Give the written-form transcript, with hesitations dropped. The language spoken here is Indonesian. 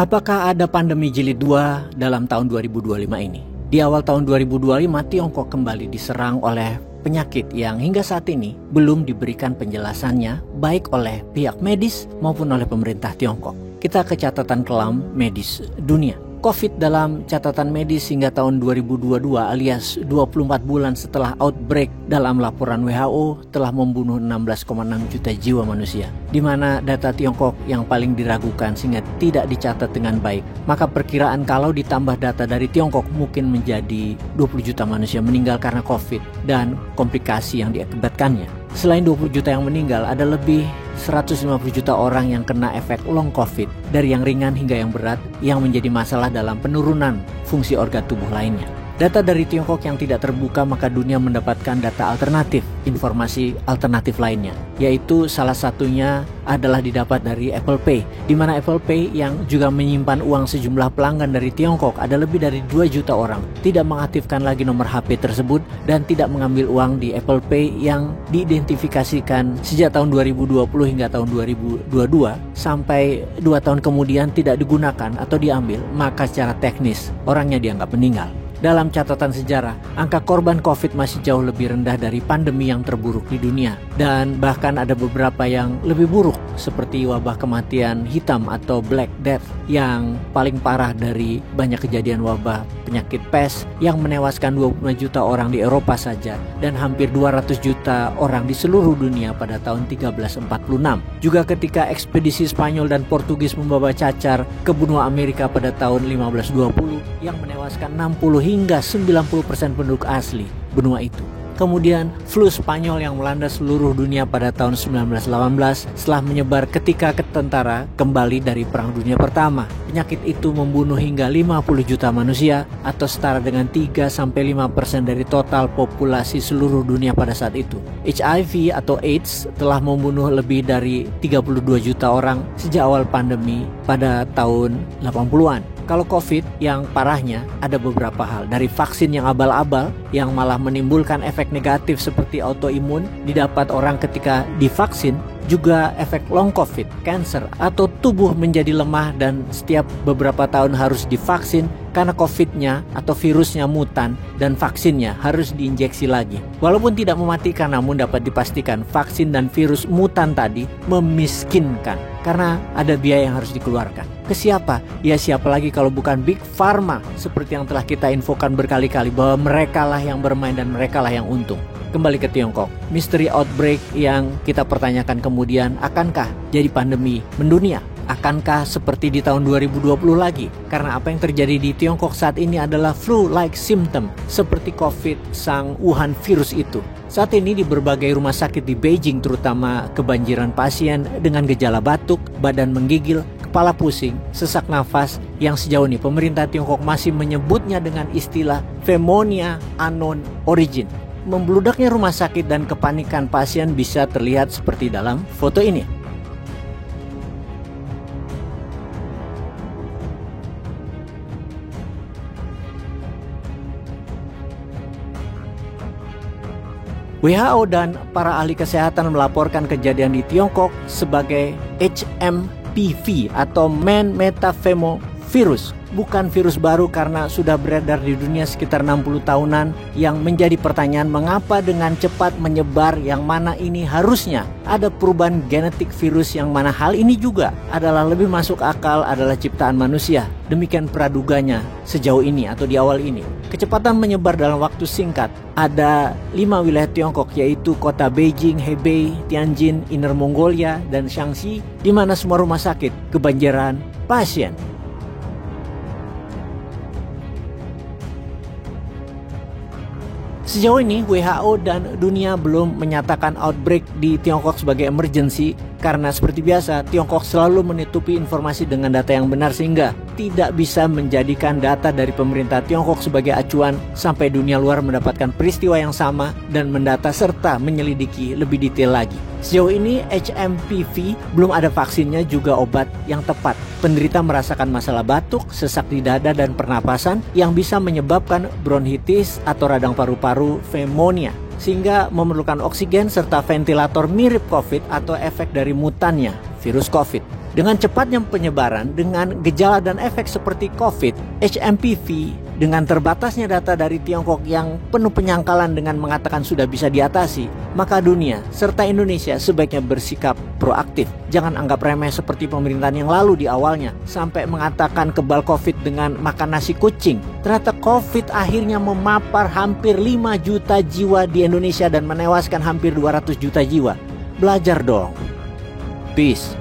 Apakah ada pandemi jilid 2 dalam tahun 2025 ini? Di awal tahun 2025, Tiongkok kembali diserang oleh penyakit yang hingga saat ini belum diberikan penjelasannya baik oleh pihak medis maupun oleh pemerintah Tiongkok. Kita ke catatan kelam medis dunia. COVID dalam catatan medis hingga tahun 2022 alias 24 bulan setelah outbreak dalam laporan WHO telah membunuh 16,6 juta jiwa manusia, di mana data Tiongkok yang paling diragukan sehingga tidak dicatat dengan baik. Maka perkiraan kalau ditambah data dari Tiongkok mungkin menjadi 20 juta manusia meninggal karena COVID dan komplikasi yang diakibatkannya. Selain 20 juta yang meninggal, ada lebih 150 juta orang yang kena efek long COVID, dari yang ringan hingga yang berat, yang menjadi masalah dalam penurunan fungsi organ tubuh lainnya. Data dari Tiongkok yang tidak terbuka, maka dunia mendapatkan data alternatif, informasi alternatif lainnya, yaitu salah satunya adalah didapat dari Apple Pay, di mana Apple Pay yang juga menyimpan uang sejumlah pelanggan dari Tiongkok, ada lebih dari 2 juta orang, tidak mengaktifkan lagi nomor HP tersebut dan tidak mengambil uang di Apple Pay yang diidentifikasikan sejak tahun 2020 hingga tahun 2022 sampai 2 tahun kemudian tidak digunakan atau diambil, maka secara teknis orangnya dianggap meninggal. Dalam catatan sejarah, angka korban COVID masih jauh lebih rendah dari pandemi yang terburuk di dunia. Dan bahkan ada beberapa yang lebih buruk, seperti wabah kematian hitam atau Black Death yang paling parah dari banyak kejadian wabah penyakit pes yang menewaskan 25 juta orang di Eropa saja dan hampir 200 juta orang di seluruh dunia pada tahun 1346. Juga ketika ekspedisi Spanyol dan Portugis membawa cacar ke benua Amerika pada tahun 1520 yang menewaskan 60 hingga 90% penduduk asli benua itu. Kemudian flu Spanyol yang melanda seluruh dunia pada tahun 1918 setelah menyebar ketika tentara kembali dari Perang Dunia Pertama. Penyakit itu membunuh hingga 50 juta manusia atau setara dengan 3-5% dari total populasi seluruh dunia pada saat itu. HIV atau AIDS telah membunuh lebih dari 32 juta orang sejak awal pandemi pada tahun 80-an. Kalau COVID yang parahnya ada beberapa hal, dari vaksin yang abal-abal yang malah menimbulkan efek negatif seperti autoimun didapat orang ketika divaksin, juga efek long COVID, cancer atau tubuh menjadi lemah dan setiap beberapa tahun harus divaksin karena COVID-nya atau virusnya mutan dan vaksinnya harus diinjeksi lagi. Walaupun tidak mematikan, namun dapat dipastikan vaksin dan virus mutan tadi memiskinkan karena ada biaya yang harus dikeluarkan. Ke siapa? Ya siapa lagi kalau bukan Big Pharma, seperti yang telah kita infokan berkali-kali bahwa merekalah yang bermain dan merekalah yang untung. Kembali ke Tiongkok, misteri outbreak yang kita pertanyakan kemudian, akankah jadi pandemi mendunia? Akankah seperti di tahun 2020 lagi? Karena apa yang terjadi di Tiongkok saat ini adalah flu-like symptom, seperti COVID sang Wuhan virus itu. Saat ini di berbagai rumah sakit di Beijing terutama kebanjiran pasien dengan gejala batuk, badan menggigil, kepala pusing, sesak nafas yang sejauh ini pemerintah Tiongkok masih menyebutnya dengan istilah pneumonia unknown origin. Membludaknya rumah sakit dan kepanikan pasien bisa terlihat seperti dalam foto ini. WHO dan para ahli kesehatan melaporkan kejadian di Tiongkok sebagai HMPV atau Man Metapneumovirus. Bukan virus baru karena sudah beredar di dunia sekitar 60 tahunan, yang menjadi pertanyaan mengapa dengan cepat menyebar, yang mana ini harusnya ada perubahan genetik virus, yang mana hal ini juga adalah lebih masuk akal adalah ciptaan manusia. Demikian praduganya sejauh ini atau di awal ini. Kecepatan menyebar dalam waktu singkat. Ada 5 wilayah Tiongkok yaitu kota Beijing, Hebei, Tianjin, Inner Mongolia, dan Shaanxi, di mana semua rumah sakit kebanjiran pasien. Sejauh ini WHO dan dunia belum menyatakan outbreak di Tiongkok sebagai emergency karena seperti biasa Tiongkok selalu menutupi informasi dengan data yang benar sehingga tidak bisa menjadikan data dari pemerintah Tiongkok sebagai acuan sampai dunia luar mendapatkan peristiwa yang sama dan mendata serta menyelidiki lebih detail lagi. Sejauh ini HMPV belum ada vaksinnya juga obat yang tepat. Penderita merasakan masalah batuk, sesak di dada dan pernapasan yang bisa menyebabkan bronkitis atau radang paru-paru pneumonia, sehingga memerlukan oksigen serta ventilator mirip COVID atau efek dari mutannya virus COVID. Dengan cepatnya penyebaran, dengan gejala dan efek seperti COVID, HMPV, dengan terbatasnya data dari Tiongkok yang penuh penyangkalan dengan mengatakan sudah bisa diatasi, maka dunia serta Indonesia sebaiknya bersikap proaktif. Jangan anggap remeh seperti pemerintahan yang lalu di awalnya, sampai mengatakan kebal COVID dengan makan nasi kucing. Ternyata COVID akhirnya memapar hampir 5 juta jiwa di Indonesia dan menewaskan hampir 200 juta jiwa. Belajar dong. Peace.